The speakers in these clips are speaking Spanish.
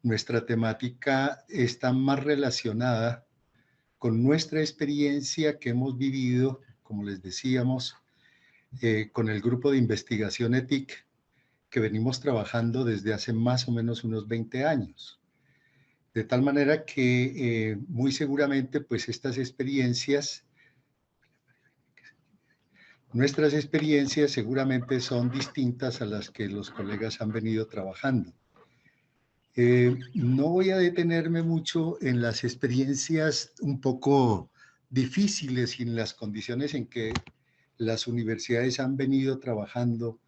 nuestra temática está más relacionada con nuestra experiencia que hemos vivido, como les decíamos, con el grupo de investigación ETIC, que venimos trabajando desde hace más o menos unos 20 años. De tal manera que muy seguramente pues nuestras experiencias seguramente son distintas a las que los colegas han venido trabajando. No voy a detenerme mucho en las experiencias un poco difíciles y en las condiciones en que las universidades han venido trabajando,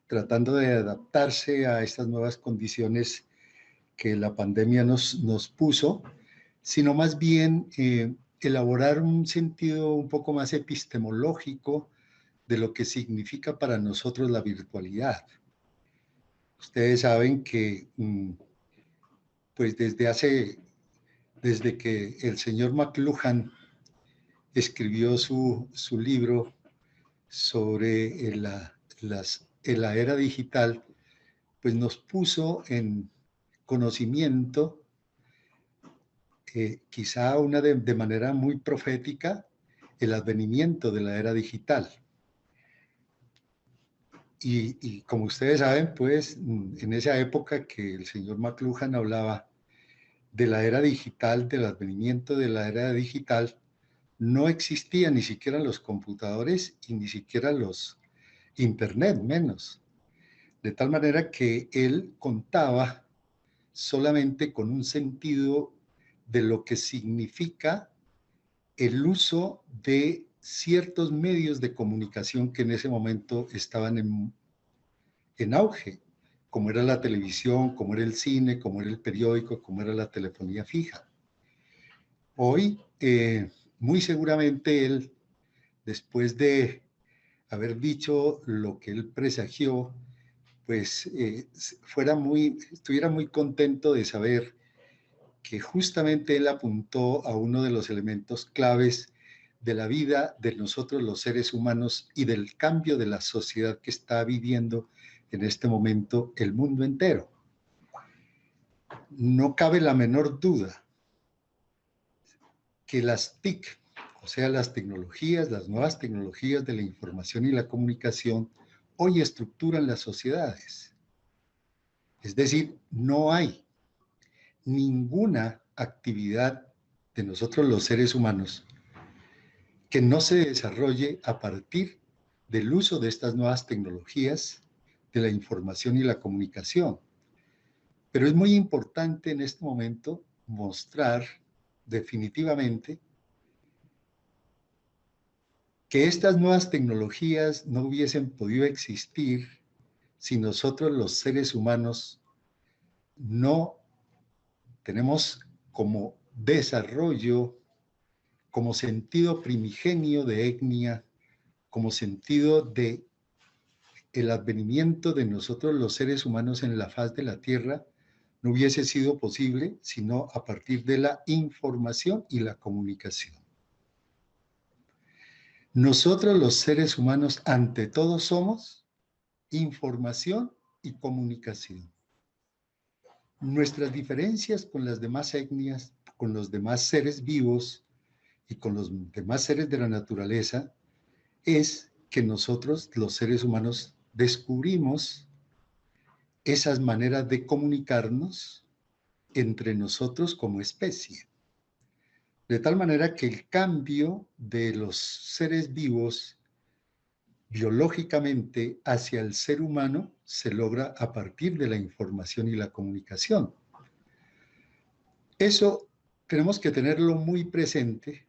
tratando de adaptarse a estas nuevas condiciones que la pandemia nos puso, sino más bien elaborar un sentido un poco más epistemológico de lo que significa para nosotros la virtualidad. Ustedes saben que pues desde que el señor McLuhan escribió su libro sobre la era digital, pues nos puso en conocimiento, quizá de manera muy profética, el advenimiento de la era digital. Y como ustedes saben, pues en esa época que el señor McLuhan hablaba de la era digital, del advenimiento de la era digital, no existían ni siquiera los computadores y ni siquiera los internet, menos. De tal manera que él contaba solamente con un sentido de lo que significa el uso de ciertos medios de comunicación que en ese momento estaban en auge, como era la televisión, como era el cine, como era el periódico, como era la telefonía fija. Hoy, muy seguramente él, después de haber dicho lo que él presagió, pues estuviera muy contento de saber que justamente él apuntó a uno de los elementos claves de la vida de nosotros los seres humanos y del cambio de la sociedad que está viviendo en este momento el mundo entero. No cabe la menor duda que las TIC, o sea, las nuevas tecnologías de la información y la comunicación, hoy estructuran las sociedades. Es decir, no hay ninguna actividad de nosotros los seres humanos que no se desarrolle a partir del uso de estas nuevas tecnologías de la información y la comunicación. Pero es muy importante en este momento mostrar definitivamente que estas nuevas tecnologías no hubiesen podido existir si nosotros los seres humanos no tenemos como desarrollo, como sentido primigenio de etnia, como sentido de el advenimiento de nosotros los seres humanos en la faz de la Tierra, no hubiese sido posible sino a partir de la información y la comunicación. Nosotros los seres humanos ante todo somos información y comunicación. Nuestras diferencias con las demás etnias, con los demás seres vivos y con los demás seres de la naturaleza es que nosotros, los seres humanos, descubrimos esas maneras de comunicarnos entre nosotros como especie. De tal manera que el cambio de los seres vivos biológicamente hacia el ser humano se logra a partir de la información y la comunicación. Eso tenemos que tenerlo muy presente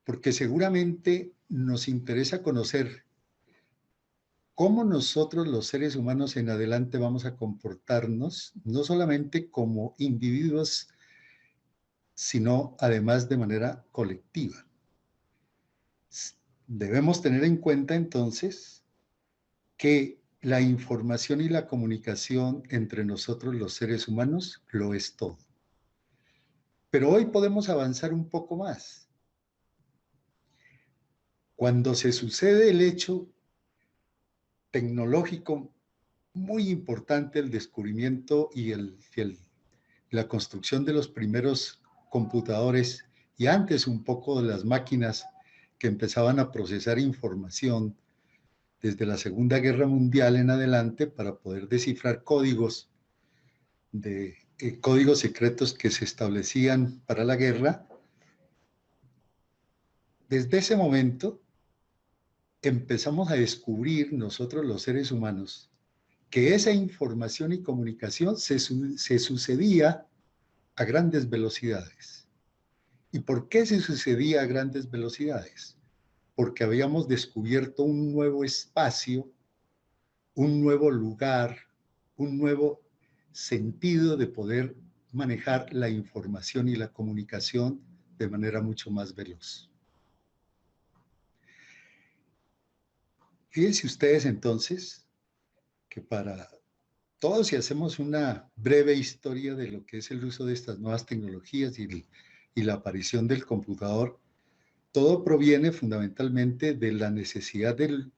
porque seguramente nos interesa conocer cómo nosotros los seres humanos en adelante vamos a comportarnos, no solamente como individuos, sino además de manera colectiva. Debemos tener en cuenta entonces que la información y la comunicación entre nosotros los seres humanos lo es todo. Pero hoy podemos avanzar un poco más. Cuando se sucede el hecho tecnológico muy importante, el descubrimiento y la construcción de los primeros computadores y antes un poco de las máquinas que empezaban a procesar información desde la Segunda Guerra Mundial en adelante para poder descifrar códigos códigos secretos que se establecían para la guerra. Desde ese momento empezamos a descubrir nosotros los seres humanos que esa información y comunicación se sucedía a grandes velocidades. ¿Y por qué se sucedía a grandes velocidades? Porque habíamos descubierto un nuevo espacio, un nuevo lugar, un nuevo sentido de poder manejar la información y la comunicación de manera mucho más veloz. Fíjense ustedes entonces que para todos, si hacemos una breve historia de lo que es el uso de estas nuevas tecnologías y la aparición del computador, todo proviene fundamentalmente de la necesidad de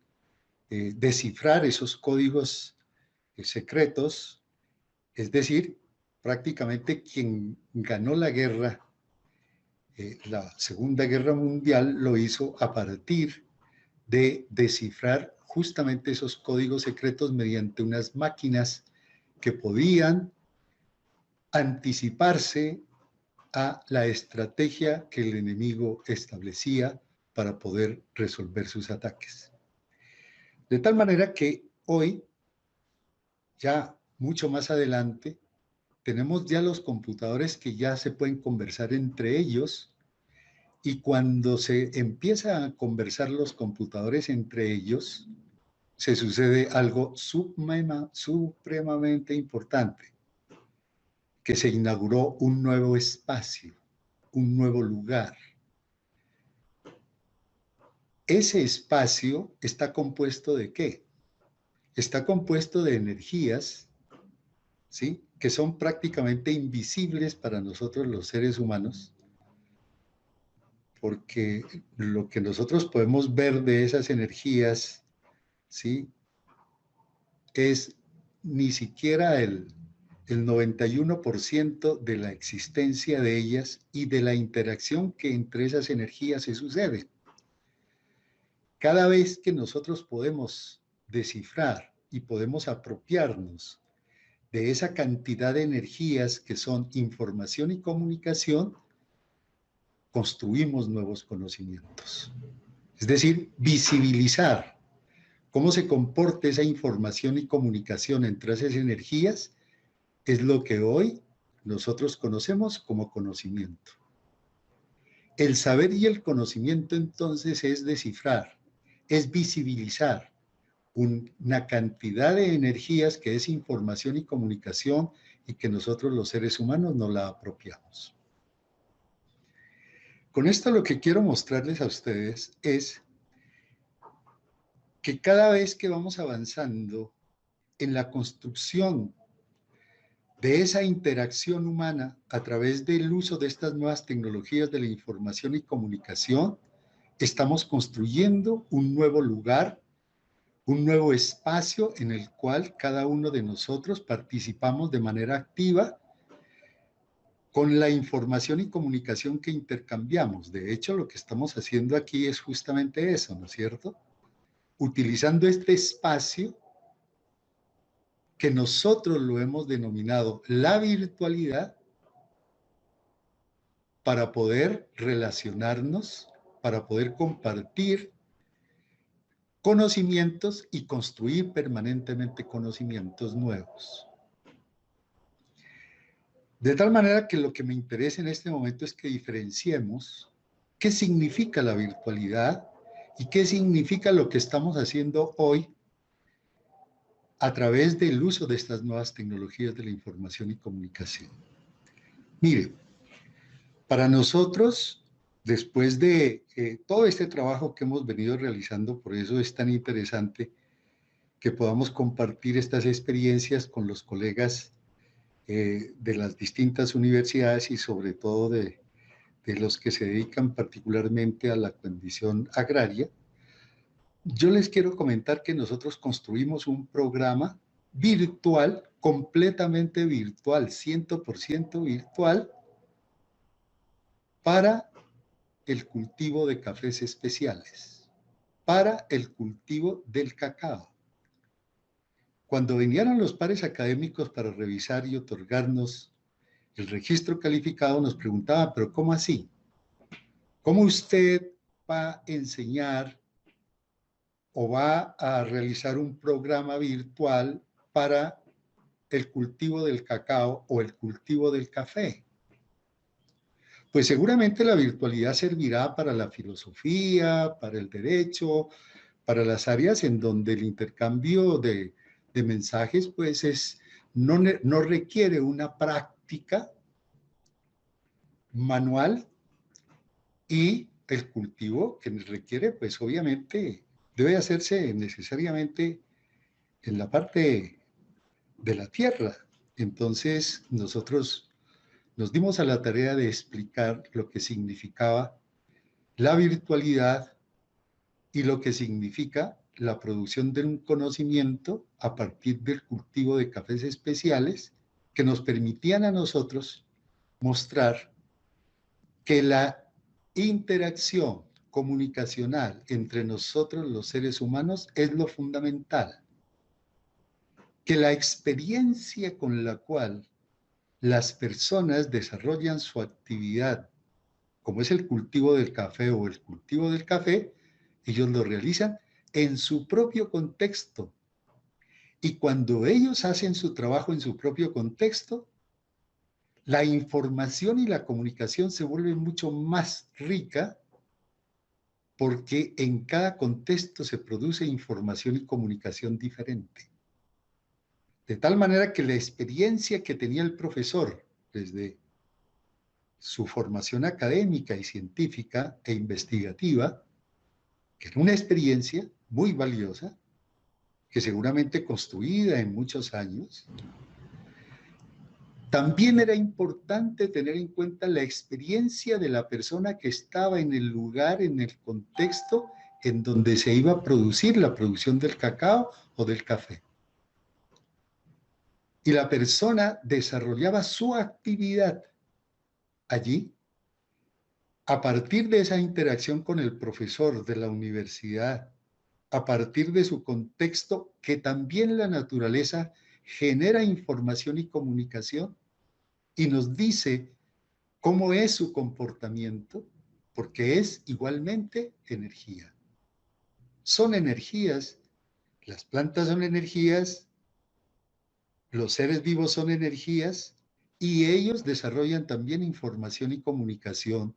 descifrar esos códigos secretos, es decir, prácticamente quien ganó la guerra, la Segunda Guerra Mundial, lo hizo a partir de descifrar justamente esos códigos secretos mediante unas máquinas que podían anticiparse a la estrategia que el enemigo establecía para poder resolver sus ataques. De tal manera que hoy, ya mucho más adelante, tenemos ya los computadores que ya se pueden conversar entre ellos, y cuando se empieza a conversar los computadores entre ellos, se sucede algo supremamente importante, que se inauguró un nuevo espacio, un nuevo lugar. Ese espacio está compuesto ¿de qué? Está compuesto de energías, ¿sí?, que son prácticamente invisibles para nosotros los seres humanos, porque lo que nosotros podemos ver de esas energías, ¿sí?, es ni siquiera el 91% de la existencia de ellas y de la interacción que entre esas energías se sucede. Cada vez que nosotros podemos descifrar y podemos apropiarnos de esa cantidad de energías que son información y comunicación, construimos nuevos conocimientos. Es decir, visibilizar cómo se comporta esa información y comunicación entre esas energías es lo que hoy nosotros conocemos como conocimiento. El saber y el conocimiento entonces es descifrar, es visibilizar una cantidad de energías que es información y comunicación y que nosotros los seres humanos no la apropiamos. Con esto lo que quiero mostrarles a ustedes es que cada vez que vamos avanzando en la construcción de esa interacción humana a través del uso de estas nuevas tecnologías de la información y comunicación, estamos construyendo un nuevo lugar, un nuevo espacio en el cual cada uno de nosotros participamos de manera activa con la información y comunicación que intercambiamos. De hecho, lo que estamos haciendo aquí es justamente eso, ¿no es cierto? Utilizando este espacio que nosotros lo hemos denominado la virtualidad para poder relacionarnos, para poder compartir conocimientos y construir permanentemente conocimientos nuevos. De tal manera que lo que me interesa en este momento es que diferenciemos qué significa la virtualidad y qué significa lo que estamos haciendo hoy a través del uso de estas nuevas tecnologías de la información y comunicación. Mire, para nosotros, después de todo este trabajo que hemos venido realizando, por eso es tan interesante que podamos compartir estas experiencias con los colegas de las distintas universidades y sobre todo de los que se dedican particularmente a la condición agraria. Yo les quiero comentar que nosotros construimos un programa virtual completamente virtual, 100% virtual, para el cultivo de cafés especiales, para el cultivo del cacao. Cuando vinieron los pares académicos para revisar y otorgarnos el registro calificado, nos preguntaban, pero ¿cómo así? ¿Cómo usted va a enseñar o va a realizar un programa virtual para el cultivo del cacao o el cultivo del café? Pues seguramente la virtualidad servirá para la filosofía, para el derecho, para las áreas en donde el intercambio de mensajes pues no requiere una práctica manual, y el cultivo que requiere pues obviamente debe hacerse necesariamente en la parte de la tierra. Entonces nosotros nos dimos a la tarea de explicar lo que significaba la virtualidad y lo que significa la producción de un conocimiento a partir del cultivo de cafés especiales que nos permitían a nosotros mostrar que la interacción comunicacional entre nosotros los seres humanos es lo fundamental, que la experiencia con la cual las personas desarrollan su actividad, como es el cultivo del café o el cultivo del café, ellos lo realizan en su propio contexto. Y cuando ellos hacen su trabajo en su propio contexto, la información y la comunicación se vuelven mucho más rica porque en cada contexto se produce información y comunicación diferente. De tal manera que la experiencia que tenía el profesor desde su formación académica y científica e investigativa, que era una experiencia muy valiosa, que seguramente construida en muchos años, también era importante tener en cuenta la experiencia de la persona que estaba en el lugar, en el contexto en donde se iba a producir la producción del cacao o del café. Y la persona desarrollaba su actividad allí a partir de esa interacción con el profesor de la universidad, a partir de su contexto, que también la naturaleza genera información y comunicación y nos dice cómo es su comportamiento, porque es igualmente energía. Son energías, las plantas son energías, los seres vivos son energías y ellos desarrollan también información y comunicación,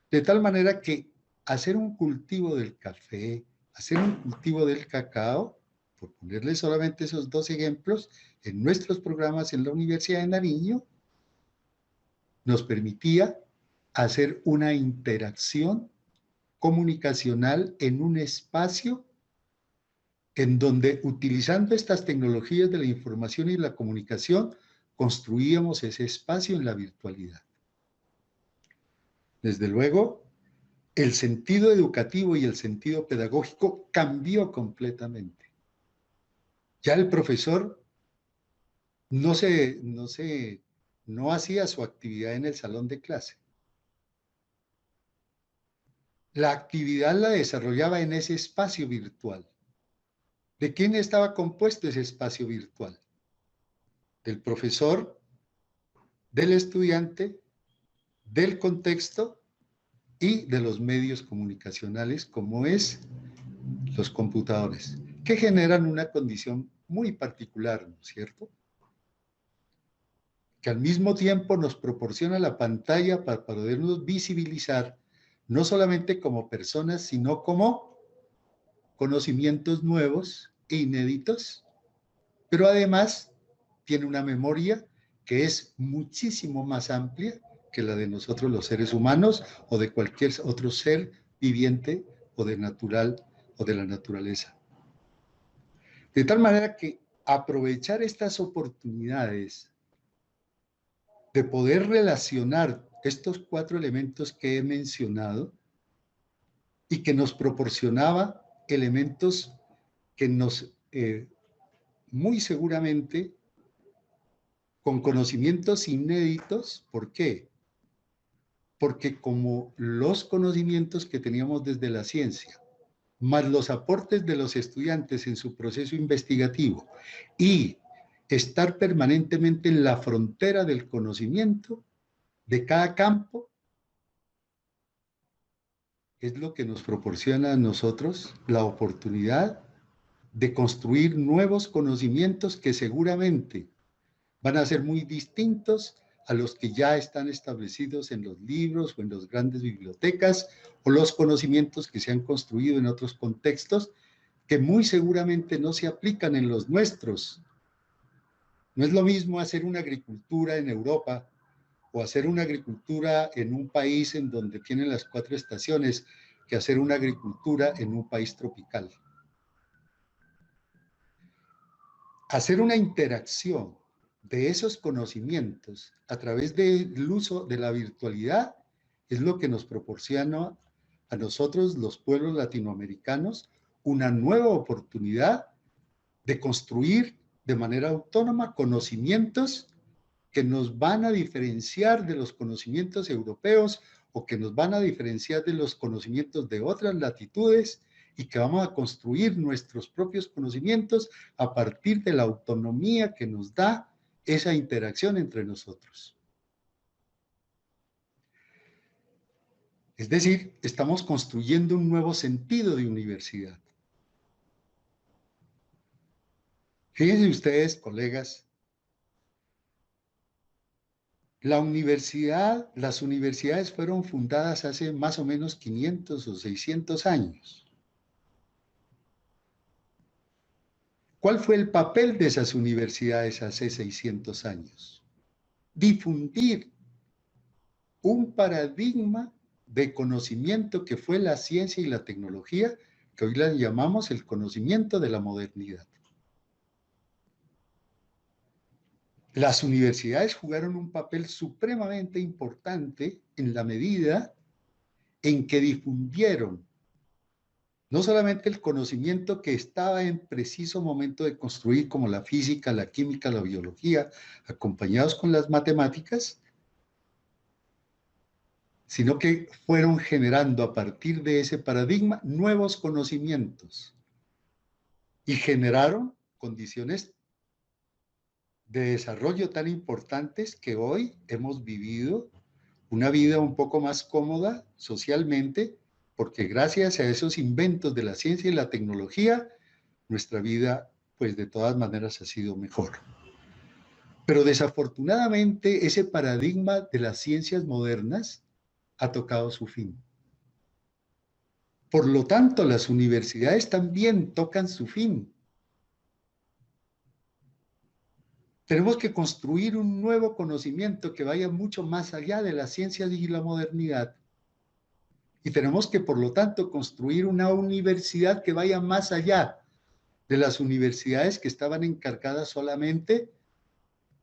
de tal manera que hacer un cultivo del café, hacer un cultivo del cacao, por ponerle solamente esos dos ejemplos, en nuestros programas en la Universidad de Nariño, nos permitía hacer una interacción comunicacional en un espacio en donde, utilizando estas tecnologías de la información y la comunicación, construíamos ese espacio en la virtualidad. Desde luego, el sentido educativo y el sentido pedagógico cambió completamente. Ya el profesor no hacía su actividad en el salón de clase. La actividad la desarrollaba en ese espacio virtual. ¿De quién estaba compuesto ese espacio virtual? Del profesor, del estudiante, del contexto y de los medios comunicacionales, como es los computadores, que generan una condición muy particular, ¿no es cierto? Que al mismo tiempo nos proporciona la pantalla para podernos visibilizar, no solamente como personas, sino como conocimientos nuevos e inéditos, pero además tiene una memoria que es muchísimo más amplia que la de nosotros los seres humanos o de cualquier otro ser viviente o de natural o de la naturaleza. De tal manera que aprovechar estas oportunidades de poder relacionar estos cuatro elementos que he mencionado y que nos proporcionaba elementos que nos muy seguramente con conocimientos inéditos. ¿Por qué? Porque como los conocimientos que teníamos desde la ciencia, más los aportes de los estudiantes en su proceso investigativo y estar permanentemente en la frontera del conocimiento de cada campo, es lo que nos proporciona a nosotros la oportunidad de construir nuevos conocimientos que seguramente van a ser muy distintos a los que ya están establecidos en los libros o en las grandes bibliotecas, o los conocimientos que se han construido en otros contextos que muy seguramente no se aplican en los nuestros. No es lo mismo hacer una agricultura en Europa o hacer una agricultura en un país en donde tienen las 4 estaciones que hacer una agricultura en un país tropical. Hacer una interacción de esos conocimientos a través del uso de la virtualidad es lo que nos proporciona a nosotros, los pueblos latinoamericanos, una nueva oportunidad de construir de manera autónoma conocimientos que nos van a diferenciar de los conocimientos europeos o que nos van a diferenciar de los conocimientos de otras latitudes, y que vamos a construir nuestros propios conocimientos a partir de la autonomía que nos da esa interacción entre nosotros. Es decir, estamos construyendo un nuevo sentido de universidad. Fíjense ustedes, colegas, las universidades fueron fundadas hace más o menos 500 o 600 años. ¿Cuál fue el papel de esas universidades hace 600 años? Difundir un paradigma de conocimiento que fue la ciencia y la tecnología, que hoy la llamamos el conocimiento de la modernidad. Las universidades jugaron un papel supremamente importante en la medida en que difundieron no solamente el conocimiento que estaba en preciso momento de construir, como la física, la química, la biología, acompañados con las matemáticas, sino que fueron generando a partir de ese paradigma nuevos conocimientos y generaron condiciones de desarrollo tan importantes que hoy hemos vivido una vida un poco más cómoda socialmente, porque gracias a esos inventos de la ciencia y la tecnología, nuestra vida, pues de todas maneras ha sido mejor. Pero desafortunadamente ese paradigma de las ciencias modernas ha tocado su fin. Por lo tanto, las universidades también tocan su fin. Tenemos que construir un nuevo conocimiento que vaya mucho más allá de las ciencias y la modernidad. Y tenemos que, por lo tanto, construir una universidad que vaya más allá de las universidades que estaban encargadas solamente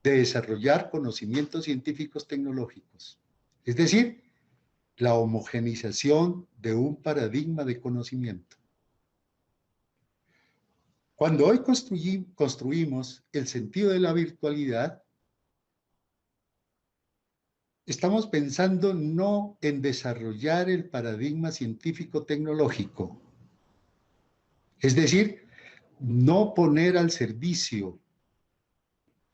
de desarrollar conocimientos científicos tecnológicos. Es decir, la homogenización de un paradigma de conocimiento. Cuando hoy construimos el sentido de la virtualidad, estamos pensando no en desarrollar el paradigma científico-tecnológico, es decir, no poner al servicio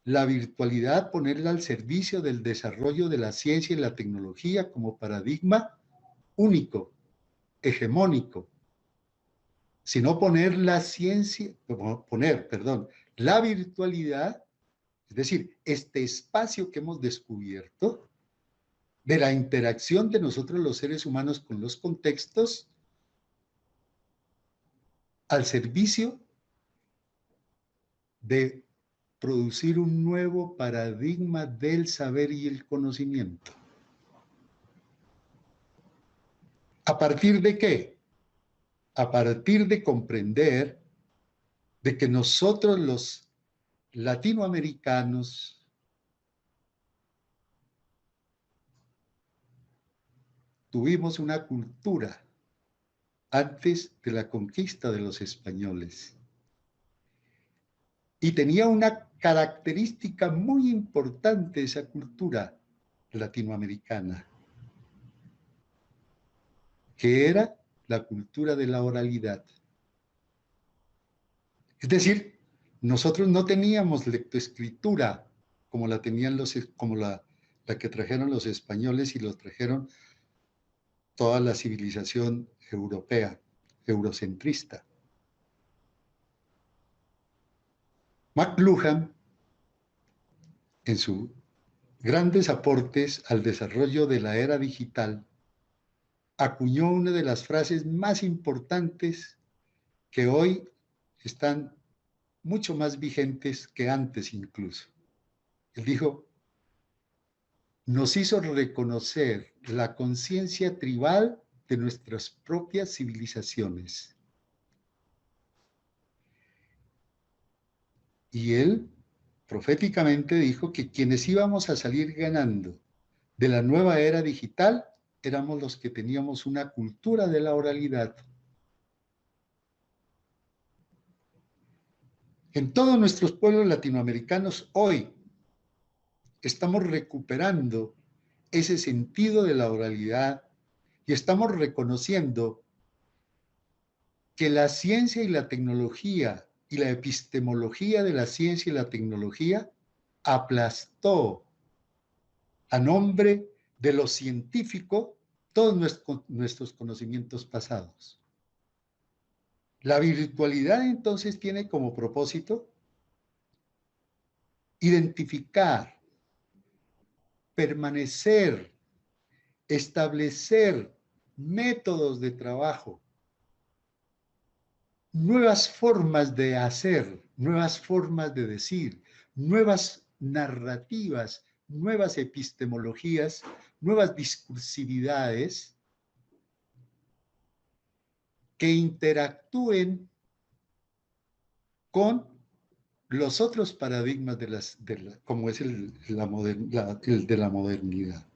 la virtualidad, ponerla al servicio del desarrollo de la ciencia y la tecnología como paradigma único, hegemónico, sino poner la virtualidad, es decir, este espacio que hemos descubierto de la interacción de nosotros los seres humanos con los contextos al servicio de producir un nuevo paradigma del saber y el conocimiento. ¿A partir de qué? A partir de comprender de que nosotros los latinoamericanos tuvimos una cultura antes de la conquista de los españoles y tenía una característica muy importante de esa cultura latinoamericana, que era la cultura de la oralidad. Es decir, nosotros no teníamos lectoescritura como la tenían la que trajeron los españoles y los trajeron toda la civilización europea, eurocentrista. McLuhan, en sus grandes aportes al desarrollo de la era digital, acuñó una de las frases más importantes que hoy están mucho más vigentes que antes incluso. Él dijo, nos hizo reconocer la conciencia tribal de nuestras propias civilizaciones. Y él proféticamente dijo que quienes íbamos a salir ganando de la nueva era digital éramos los que teníamos una cultura de la oralidad. En todos nuestros pueblos latinoamericanos hoy estamos recuperando ese sentido de la oralidad y estamos reconociendo que la ciencia y la tecnología y la epistemología de la ciencia y la tecnología aplastó a nombre de lo científico todos nuestros conocimientos pasados. La virtualidad entonces tiene como propósito identificar, permanecer, establecer métodos de trabajo, nuevas formas de hacer, nuevas formas de decir, nuevas narrativas, nuevas epistemologías, nuevas discursividades que interactúen con los otros paradigmas como es el de la modernidad.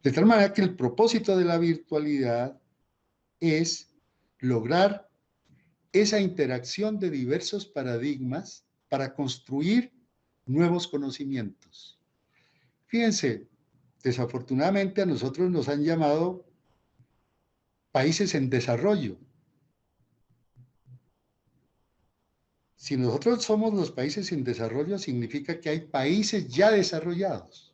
De tal manera que el propósito de la virtualidad es lograr esa interacción de diversos paradigmas para construir nuevos conocimientos. Fíjense, desafortunadamente a nosotros nos han llamado países en desarrollo. Si nosotros somos los países en desarrollo, significa que hay países ya desarrollados.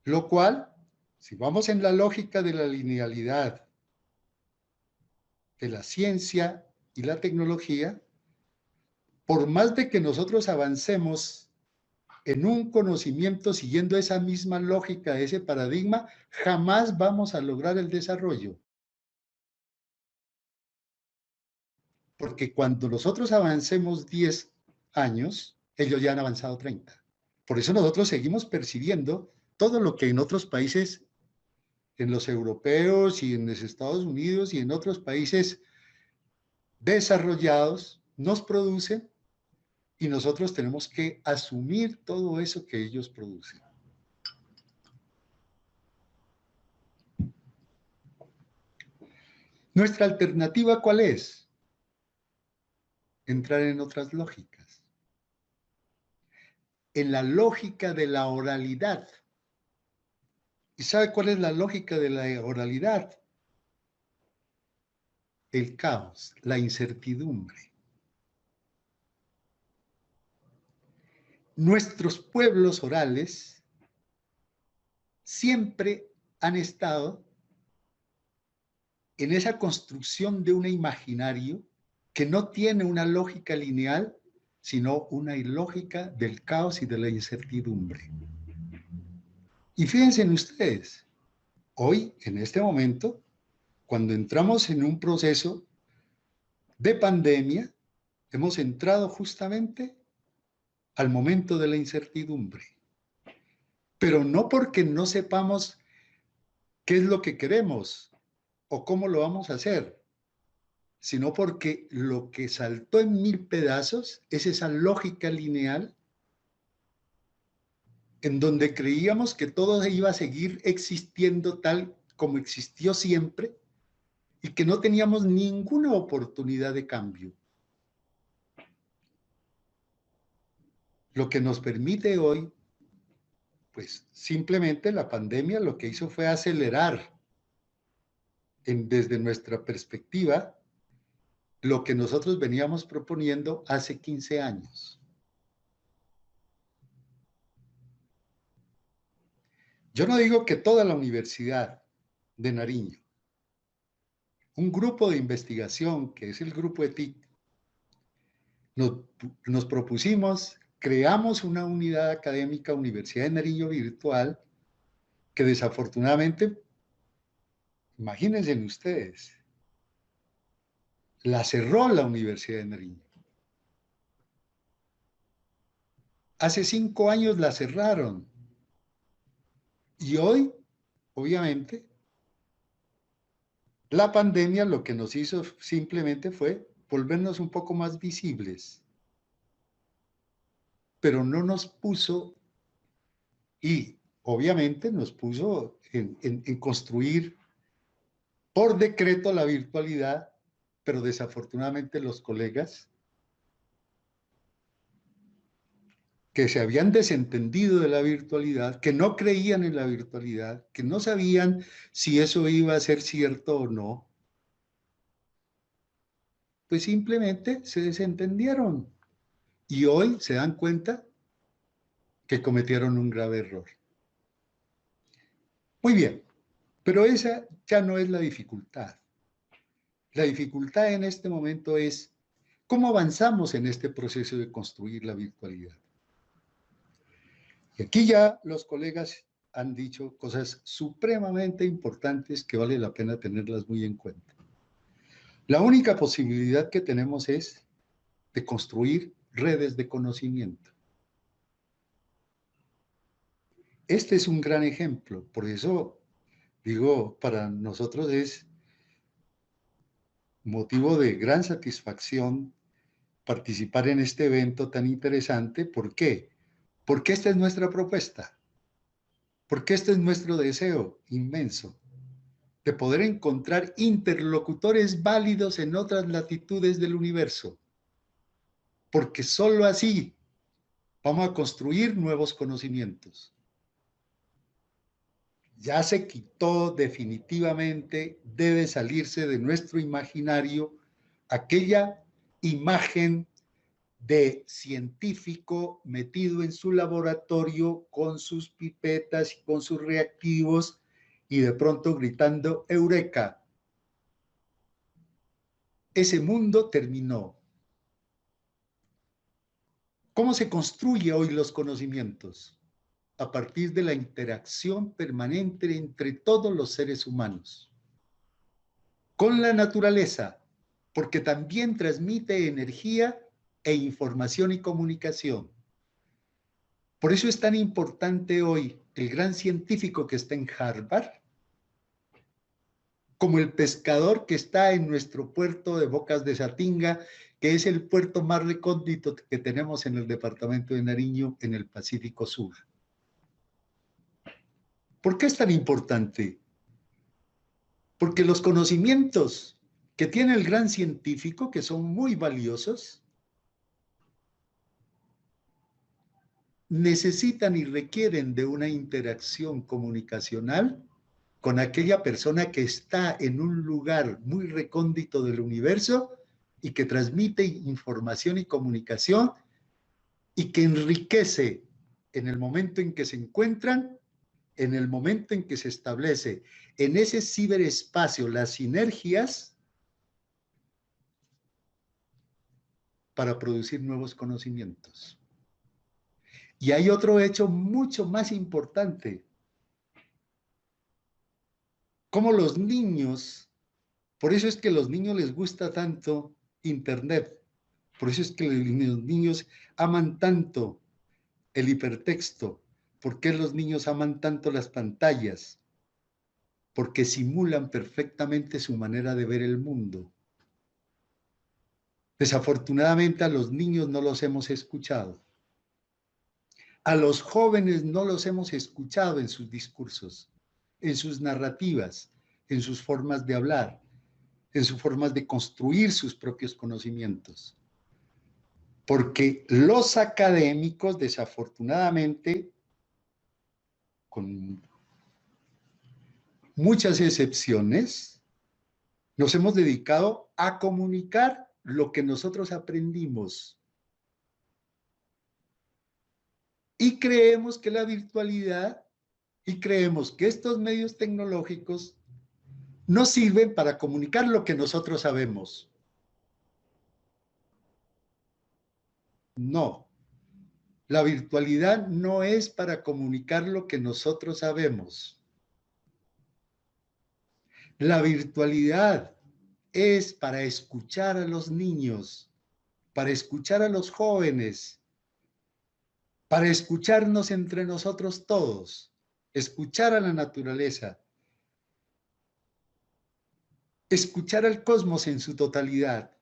Lo cual, si vamos en la lógica de la linealidad de la ciencia y la tecnología, por más de que nosotros avancemos en un conocimiento siguiendo esa misma lógica, ese paradigma, jamás vamos a lograr el desarrollo. Porque cuando nosotros avancemos 10 años, ellos ya han avanzado 30. Por eso nosotros seguimos percibiendo todo lo que en otros países, en los europeos y en los Estados Unidos y en otros países desarrollados, nos producen y nosotros tenemos que asumir todo eso que ellos producen. ¿Nuestra alternativa cuál es? Entrar en otras lógicas. En la lógica de la oralidad. ¿Y sabe cuál es la lógica de la oralidad? El caos, la incertidumbre. Nuestros pueblos orales siempre han estado en esa construcción de un imaginario que no tiene una lógica lineal, sino una lógica del caos y de la incertidumbre. Y fíjense en ustedes, hoy, en este momento, cuando entramos en un proceso de pandemia, hemos entrado justamente al momento de la incertidumbre. Pero no porque no sepamos qué es lo que queremos o cómo lo vamos a hacer, sino porque lo que saltó en 1000 pedazos es esa lógica lineal en donde creíamos que todo iba a seguir existiendo tal como existió siempre y que no teníamos ninguna oportunidad de cambio. Lo que nos permite hoy, pues simplemente la pandemia lo que hizo fue acelerar desde nuestra perspectiva lo que nosotros veníamos proponiendo hace 15 años. Yo no digo que toda la Universidad de Nariño, un grupo de investigación que es el grupo ETIC, nos propusimos, creamos una unidad académica Universidad de Nariño virtual que desafortunadamente, imagínense ustedes, la cerró la Universidad de Nariño. Hace 5 años la cerraron. Y hoy, obviamente, la pandemia lo que nos hizo simplemente fue volvernos un poco más visibles. Pero no nos puso, y obviamente nos puso en construir por decreto la virtualidad, pero desafortunadamente los colegas que se habían desentendido de la virtualidad, que no creían en la virtualidad, que no sabían si eso iba a ser cierto o no, pues simplemente se desentendieron y hoy se dan cuenta que cometieron un grave error. Muy bien, pero esa ya no es la dificultad. La dificultad en este momento es cómo avanzamos en este proceso de construir la virtualidad. Y aquí ya los colegas han dicho cosas supremamente importantes que vale la pena tenerlas muy en cuenta. La única posibilidad que tenemos es de construir redes de conocimiento. Este es un gran ejemplo, por eso digo, para nosotros es motivo de gran satisfacción participar en este evento tan interesante. ¿Por qué? Porque esta es nuestra propuesta, porque este es nuestro deseo inmenso de poder encontrar interlocutores válidos en otras latitudes del universo, porque solo así vamos a construir nuevos conocimientos. Ya se quitó definitivamente, debe salirse de nuestro imaginario aquella imagen de científico metido en su laboratorio con sus pipetas y con sus reactivos y de pronto gritando ¡Eureka! Ese mundo terminó. ¿Cómo se construye hoy los conocimientos? A partir de la interacción permanente entre todos los seres humanos, con la naturaleza, porque también transmite energía e información y comunicación. Por eso es tan importante hoy el gran científico que está en Harvard, como el pescador que está en nuestro puerto de Bocas de Satinga, que es el puerto más recóndito que tenemos en el departamento de Nariño, en el Pacífico Sur. ¿Por qué es tan importante? Porque los conocimientos que tiene el gran científico, que son muy valiosos, necesitan y requieren de una interacción comunicacional con aquella persona que está en un lugar muy recóndito del universo y que transmite información y comunicación y que enriquece en el momento en que se encuentran, en el momento en que se establece en ese ciberespacio las sinergias para producir nuevos conocimientos. Y hay otro hecho mucho más importante. Como los niños, por eso es que a los niños les gusta tanto Internet, por eso es que los niños aman tanto el hipertexto. ¿Por qué los niños aman tanto las pantallas? Porque simulan perfectamente su manera de ver el mundo. Desafortunadamente a los niños no los hemos escuchado. A los jóvenes no los hemos escuchado en sus discursos, en sus narrativas, en sus formas de hablar, en sus formas de construir sus propios conocimientos. porque los académicos, desafortunadamente, con muchas excepciones, nos hemos dedicado a comunicar lo que nosotros aprendimos. Y creemos que la virtualidad y creemos que estos medios tecnológicos nos sirven para comunicar lo que nosotros sabemos. No, la virtualidad no es para comunicar lo que nosotros sabemos. La virtualidad es para escuchar a los niños, para escuchar a los jóvenes, para escucharnos entre nosotros todos, escuchar a la naturaleza, escuchar al cosmos en su totalidad,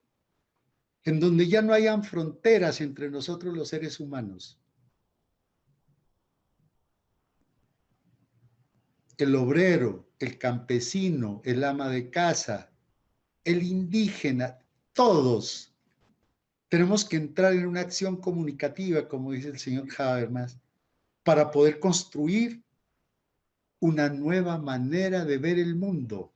en donde ya no hayan fronteras entre nosotros los seres humanos. El obrero, el campesino, el ama de casa, el indígena, todos tenemos que entrar en una acción comunicativa, como dice el señor Habermas, para poder construir una nueva manera de ver el mundo.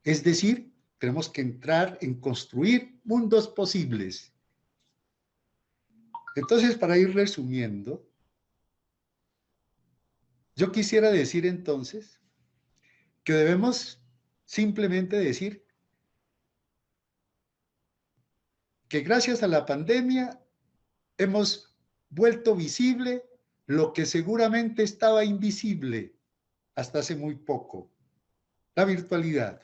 Es decir, tenemos que entrar en construir mundos posibles. Entonces, para ir resumiendo, yo quisiera decir entonces que debemos simplemente decir que gracias a la pandemia hemos vuelto visible lo que seguramente estaba invisible hasta hace muy poco, la virtualidad.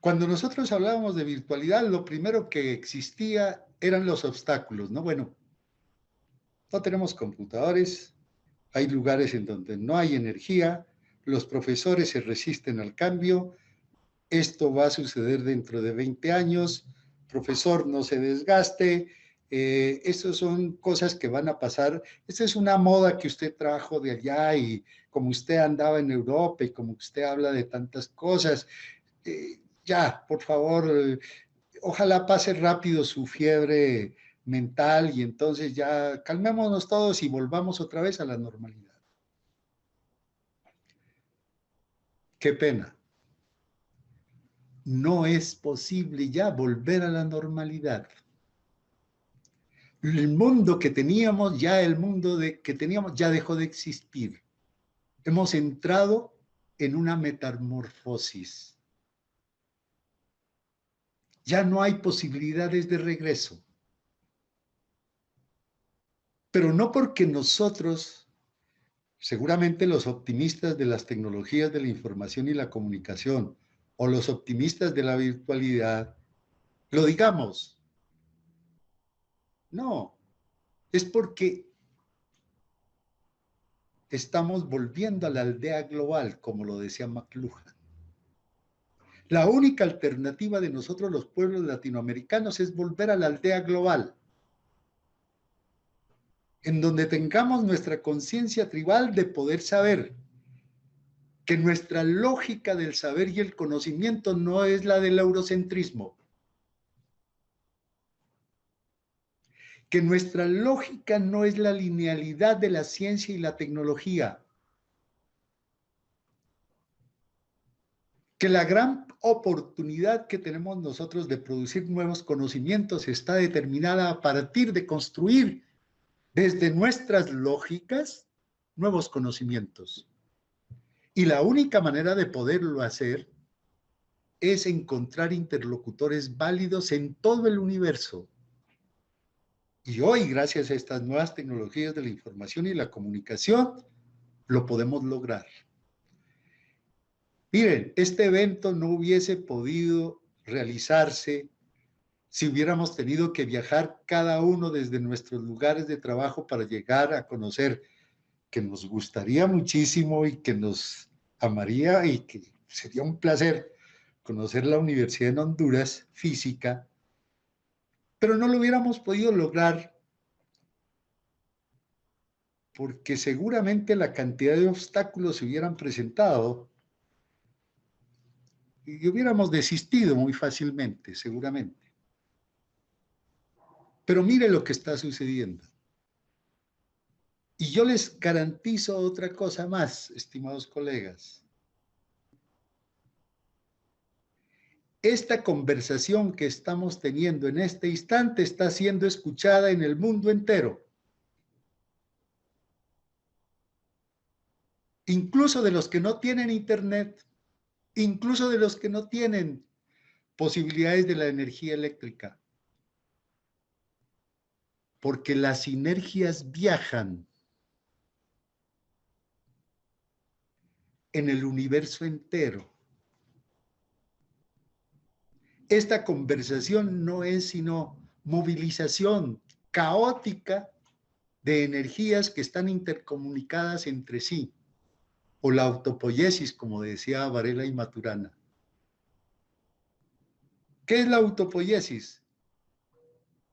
Cuando nosotros hablábamos de virtualidad, lo primero que existía eran los obstáculos, ¿no? Bueno, no tenemos computadores, hay lugares en donde no hay energía, los profesores se resisten al cambio, esto va a suceder dentro de 20 años, profesor, no se desgaste, estas son cosas que van a pasar, esta es una moda que usted trajo de allá y como usted andaba en Europa y como usted habla de tantas cosas, ya, por favor, ojalá pase rápido su fiebre mental y entonces ya calmémonos todos y volvamos otra vez a la normalidad. Qué pena. No es posible ya volver a la normalidad. El mundo que teníamos, ya el mundo que teníamos, ya dejó de existir. Hemos entrado en una metamorfosis. Ya no hay posibilidades de regreso. Pero no porque nosotros, seguramente los optimistas de las tecnologías de la información y la comunicación, o los optimistas de la virtualidad, lo digamos. No, es porque estamos volviendo a la aldea global, como lo decía McLuhan. La única alternativa de nosotros los pueblos latinoamericanos es volver a la aldea global, en donde tengamos nuestra conciencia tribal de poder saber que nuestra lógica del saber y el conocimiento no es la del eurocentrismo, que nuestra lógica no es la linealidad de la ciencia y la tecnología, que la gran oportunidad que tenemos nosotros de producir nuevos conocimientos está determinada a partir de construir desde nuestras lógicas nuevos conocimientos. Y la única manera de poderlo hacer es encontrar interlocutores válidos en todo el universo. Y hoy, gracias a estas nuevas tecnologías de la información y la comunicación, lo podemos lograr. Miren, este evento no hubiese podido realizarse si hubiéramos tenido que viajar cada uno desde nuestros lugares de trabajo para llegar a conocer, que nos gustaría muchísimo y que nos amaría y que sería un placer conocer la Universidad en Honduras, física, pero no lo hubiéramos podido lograr porque seguramente la cantidad de obstáculos se hubieran presentado y hubiéramos desistido muy fácilmente, seguramente. Pero mire lo que está sucediendo. Y yo les garantizo otra cosa más, estimados colegas. Esta conversación que estamos teniendo en este instante está siendo escuchada en el mundo entero. Incluso de los que no tienen internet, incluso de los que no tienen posibilidades de la energía eléctrica. Porque las sinergias viajan en el universo entero. Esta conversación no es sino movilización caótica de energías que están intercomunicadas entre sí, o la autopoiesis, como decía Varela y Maturana. ¿Qué es la autopoiesis?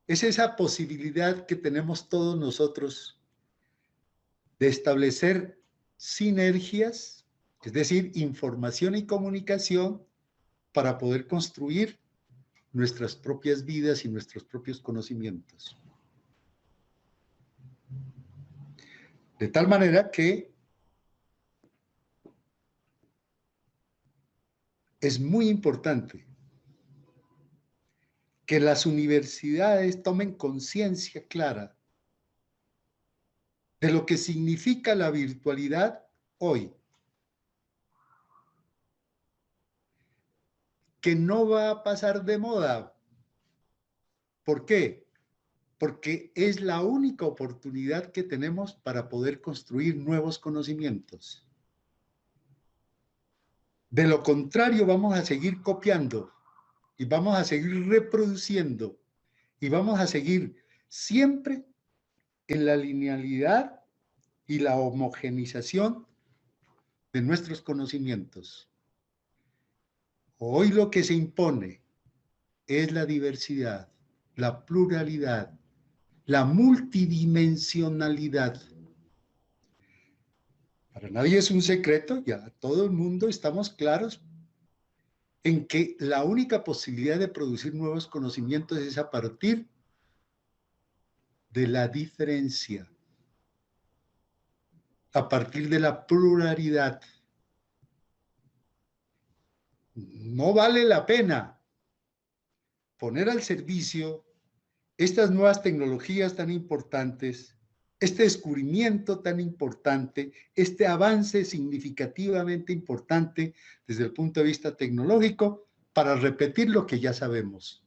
Es esa posibilidad que tenemos todos nosotros de establecer sinergias, es decir, información y comunicación, para poder construir nuestras propias vidas y nuestros propios conocimientos. De tal manera que es muy importante que las universidades tomen conciencia clara de lo que significa la virtualidad hoy, que no va a pasar de moda. ¿Por qué? Porque es la única oportunidad que tenemos para poder construir nuevos conocimientos. De lo contrario, vamos a seguir copiando y vamos a seguir reproduciendo y vamos a seguir siempre en la linealidad y la homogenización de nuestros conocimientos. Hoy lo que se impone es la diversidad, la pluralidad, la multidimensionalidad. Para nadie es un secreto, ya todo el mundo estamos claros en que la única posibilidad de producir nuevos conocimientos es a partir de la diferencia, a partir de la pluralidad. No vale la pena poner al servicio estas nuevas tecnologías tan importantes, este descubrimiento tan importante, este avance significativamente importante desde el punto de vista tecnológico, para repetir lo que ya sabemos.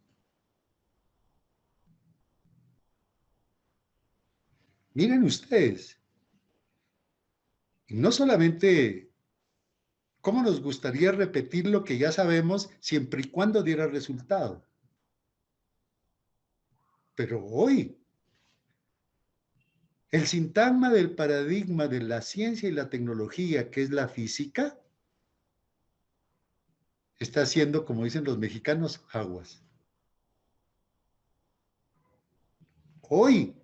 Miren ustedes, no solamente cómo nos gustaría repetir lo que ya sabemos siempre y cuando diera resultado, pero hoy el sintagma del paradigma de la ciencia y la tecnología, que es la física, está haciendo, como dicen los mexicanos, aguas. Hoy,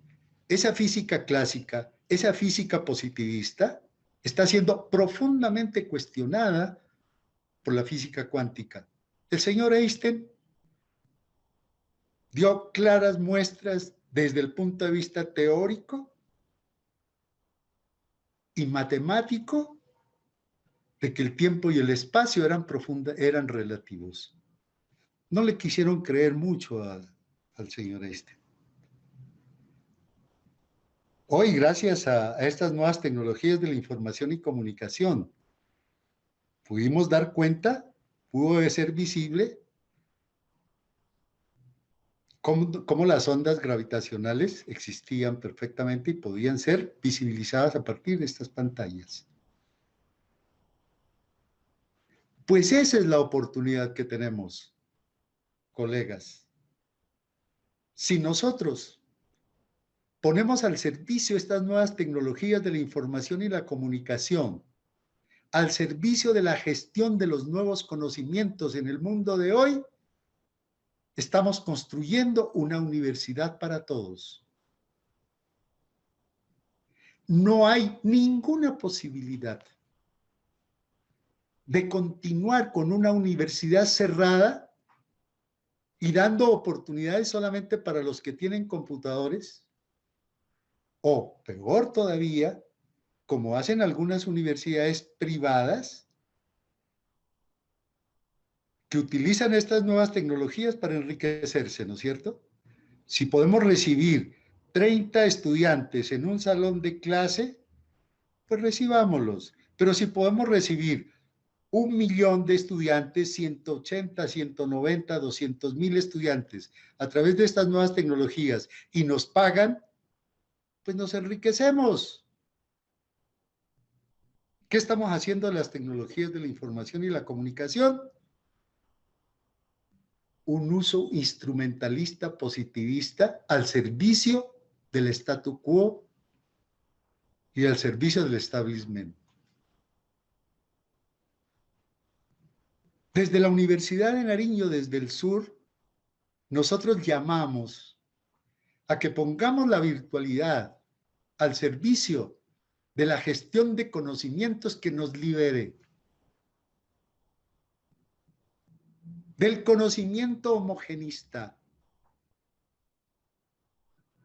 esa física clásica, esa física positivista, está siendo profundamente cuestionada por la física cuántica. El señor Einstein dio claras muestras desde el punto de vista teórico y matemático de que el tiempo y el espacio eran relativos. No le quisieron creer mucho al señor Einstein. Hoy, gracias a estas nuevas tecnologías de la información y comunicación, pudimos dar cuenta, pudo ser visible cómo las ondas gravitacionales existían perfectamente y podían ser visibilizadas a partir de estas pantallas. Pues esa es la oportunidad que tenemos, colegas. Si nosotros ponemos al servicio estas nuevas tecnologías de la información y la comunicación, al servicio de la gestión de los nuevos conocimientos en el mundo de hoy, estamos construyendo una universidad para todos. No hay ninguna posibilidad de continuar con una universidad cerrada y dando oportunidades solamente para los que tienen computadores, o peor todavía, como hacen algunas universidades privadas, que utilizan estas nuevas tecnologías para enriquecerse, ¿no es cierto? Si podemos recibir 30 estudiantes en un salón de clase, pues recibámoslos. Pero si podemos recibir 1.000.000 de estudiantes, 180, 190, 200.000 estudiantes a través de estas nuevas tecnologías y nos pagan, pues nos enriquecemos. ¿Qué estamos haciendo en las tecnologías de la información y la comunicación? Un uso instrumentalista, positivista, al servicio del statu quo y al servicio del establishment. Desde la Universidad de Nariño, desde el sur, nosotros llamamos a que pongamos la virtualidad al servicio de la gestión de conocimientos que nos libere del conocimiento homogenista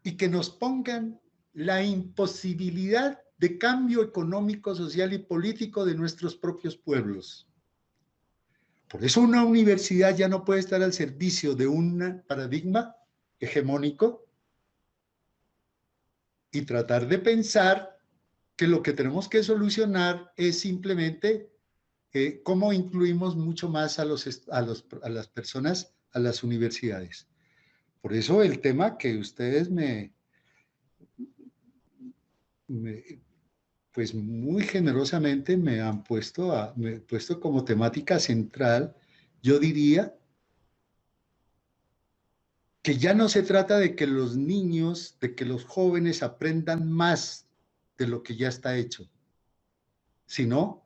y que nos pongan la imposibilidad de cambio económico, social y político de nuestros propios pueblos. Por eso una universidad ya no puede estar al servicio de un paradigma hegemónico y tratar de pensar que lo que tenemos que solucionar es simplemente cómo incluimos mucho más a las personas, a las universidades. Por eso el tema que ustedes pues muy generosamente me han puesto como temática central, yo diría que ya no se trata de que los niños, de que los jóvenes aprendan más de lo que ya está hecho, sino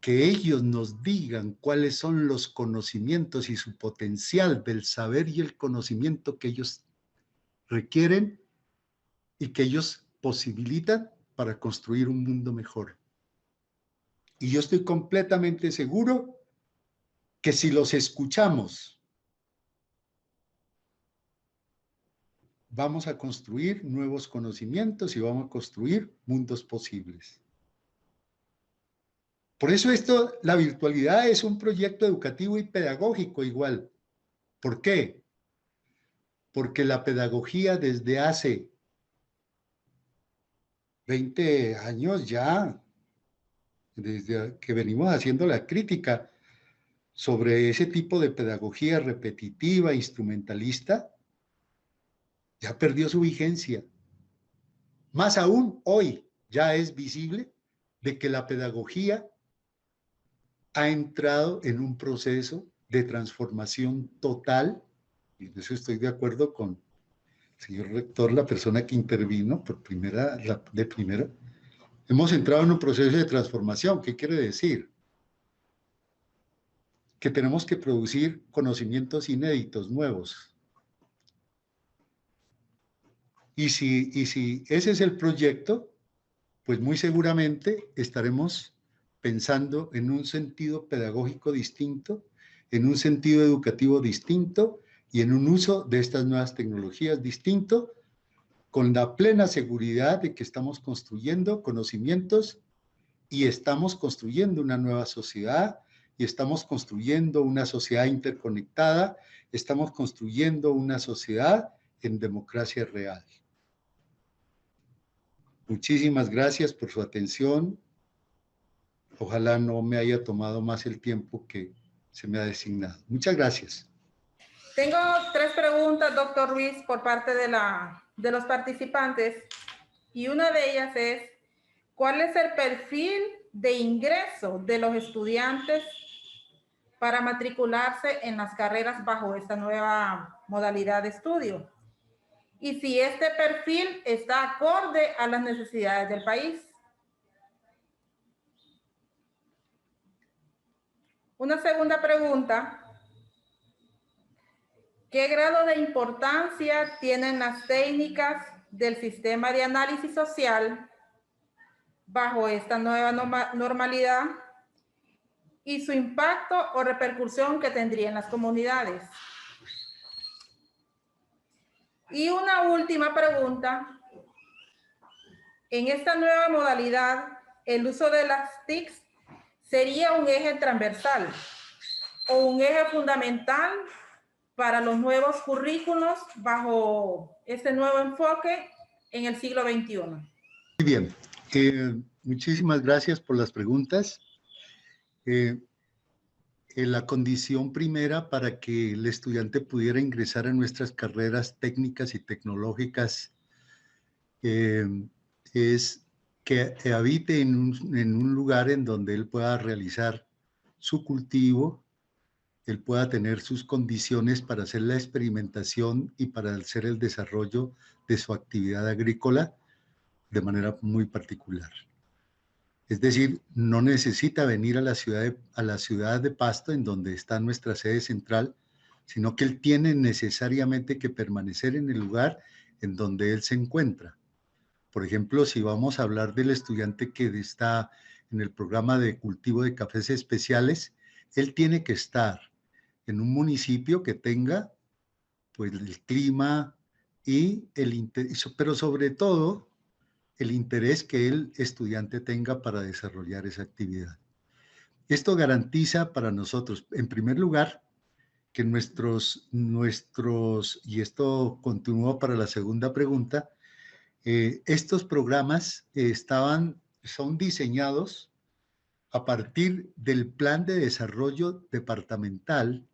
que ellos nos digan cuáles son los conocimientos y su potencial del saber y el conocimiento que ellos requieren y que ellos posibilitan para construir un mundo mejor. Y yo estoy completamente seguro que si los escuchamos, vamos a construir nuevos conocimientos y vamos a construir mundos posibles. Por eso la virtualidad es un proyecto educativo y pedagógico igual. ¿Por qué? Porque la pedagogía desde hace 20 años ya, desde que venimos haciendo la crítica sobre ese tipo de pedagogía repetitiva, instrumentalista, ya perdió su vigencia. Más aún, hoy ya es visible de que la pedagogía ha entrado en un proceso de transformación total, y en eso estoy de acuerdo con el señor rector, la persona que intervino de primera. Hemos entrado en un proceso de transformación. ¿Qué quiere decir? Que tenemos que producir conocimientos inéditos, nuevos. Y si ese es el proyecto, pues muy seguramente estaremos pensando en un sentido pedagógico distinto, en un sentido educativo distinto y en un uso de estas nuevas tecnologías distinto, con la plena seguridad de que estamos construyendo conocimientos y estamos construyendo una nueva sociedad y estamos construyendo una sociedad interconectada, estamos construyendo una sociedad en democracia real. Muchísimas gracias por su atención. Ojalá no me haya tomado más el tiempo que se me ha designado. Muchas gracias. Tengo 3 preguntas, doctor Ruiz, por parte de los participantes. Y una de ellas es, ¿cuál es el perfil de ingreso de los estudiantes para matricularse en las carreras bajo esta nueva modalidad de estudio? Y si este perfil está acorde a las necesidades del país. Una segunda pregunta, ¿qué grado de importancia tienen las técnicas del sistema de análisis social bajo esta nueva normalidad y su impacto o repercusión que tendría en las comunidades? Y una última pregunta. En esta nueva modalidad, el uso de las TICs sería un eje transversal o un eje fundamental para los nuevos currículos bajo este nuevo enfoque en el siglo XXI. Muy bien, muchísimas gracias por las preguntas. La condición primera para que el estudiante pudiera ingresar a nuestras carreras técnicas y tecnológicas es que habite en un lugar en donde él pueda realizar su cultivo, él pueda tener sus condiciones para hacer la experimentación y para hacer el desarrollo de su actividad agrícola de manera muy particular. Es decir, no necesita venir a la ciudad de Pasto, en donde está nuestra sede central, sino que él tiene necesariamente que permanecer en el lugar en donde él se encuentra. Por ejemplo, si vamos a hablar del estudiante que está en el programa de cultivo de cafés especiales, él tiene que estar en un municipio que tenga pues el clima y el interés, pero sobre todo el interés que el estudiante tenga para desarrollar esa actividad. Esto garantiza para nosotros, en primer lugar, que y esto continúa para la segunda pregunta, estos programas son diseñados a partir del plan de desarrollo departamental,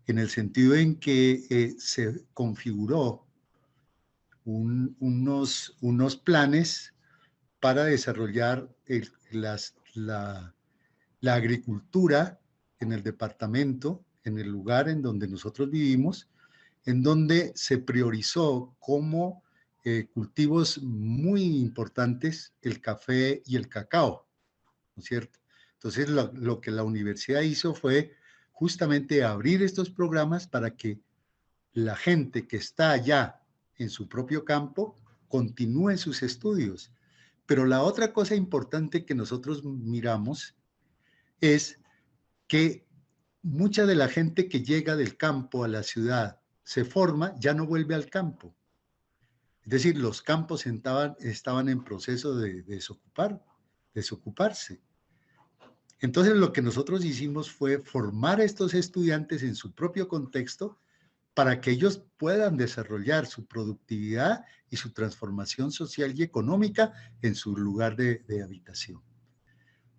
en el sentido en que se configuró unos planes para desarrollar la agricultura en el departamento, en el lugar en donde nosotros vivimos, en donde se priorizó como cultivos muy importantes el café y el cacao, ¿no es cierto? Entonces, lo que la universidad hizo fue justamente abrir estos programas para que la gente que está allá en su propio campo continúe sus estudios. Pero la otra cosa importante que nosotros miramos es que mucha de la gente que llega del campo a la ciudad, se forma, ya no vuelve al campo. Es decir, los campos estaban en proceso de desocuparse. Entonces, lo que nosotros hicimos fue formar a estos estudiantes en su propio contexto para que ellos puedan desarrollar su productividad y su transformación social y económica en su lugar de habitación.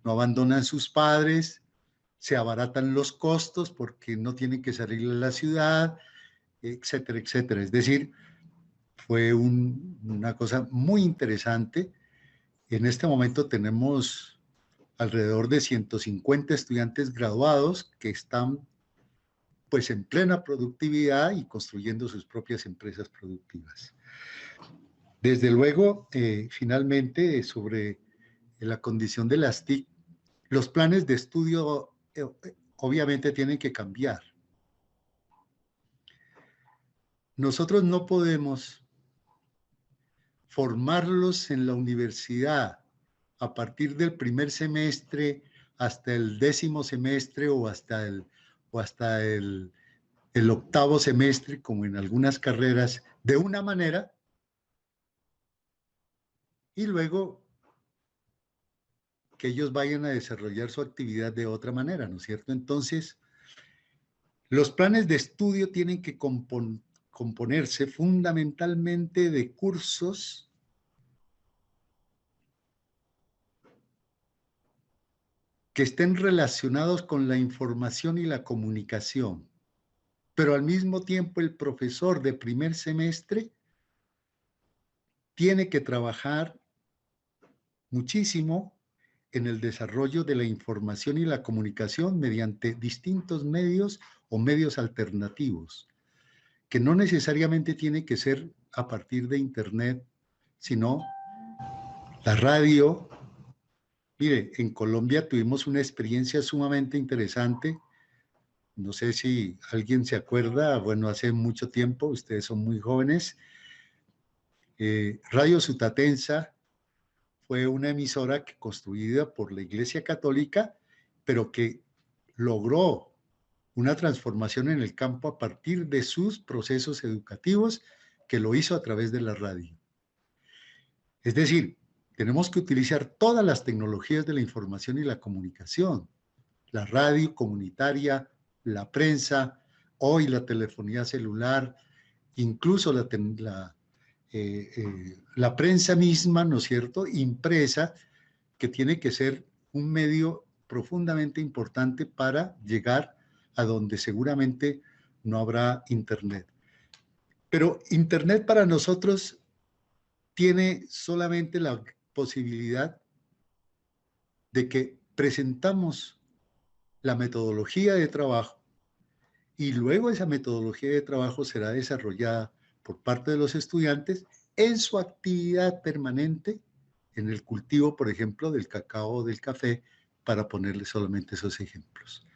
No abandonan sus padres, se abaratan los costos porque no tienen que salir a la ciudad, etcétera, etcétera. Es decir, fue una cosa muy interesante. En este momento tenemos alrededor de 150 estudiantes graduados que están pues en plena productividad y construyendo sus propias empresas productivas. Desde luego, finalmente, sobre la condición de las TIC, los planes de estudio obviamente tienen que cambiar. Nosotros no podemos formarlos en la universidad a partir del primer semestre hasta el 10º semestre o hasta el octavo semestre, como en algunas carreras, de una manera, y luego que ellos vayan a desarrollar su actividad de otra manera, ¿no es cierto? Entonces, los planes de estudio tienen que componerse fundamentalmente de cursos que estén relacionados con la información y la comunicación, pero al mismo tiempo el profesor de primer semestre tiene que trabajar muchísimo en el desarrollo de la información y la comunicación mediante distintos medios o medios alternativos, que no necesariamente tiene que ser a partir de Internet, sino la radio. Mire, en Colombia tuvimos una experiencia sumamente interesante. No sé si alguien se acuerda, bueno, hace mucho tiempo, ustedes son muy jóvenes. Radio Sutatensa fue una emisora construida por la Iglesia Católica, pero que logró una transformación en el campo a partir de sus procesos educativos que lo hizo a través de la radio. Es decir, tenemos que utilizar todas las tecnologías de la información y la comunicación, la radio comunitaria, la prensa, hoy la telefonía celular, incluso la prensa misma, ¿no es cierto?, impresa, que tiene que ser un medio profundamente importante para llegar a donde seguramente no habrá Internet. Pero Internet para nosotros tiene solamente la posibilidad de que presentamos la metodología de trabajo y luego esa metodología de trabajo será desarrollada por parte de los estudiantes en su actividad permanente, en el cultivo, por ejemplo, del cacao o del café, para ponerle solamente esos ejemplos.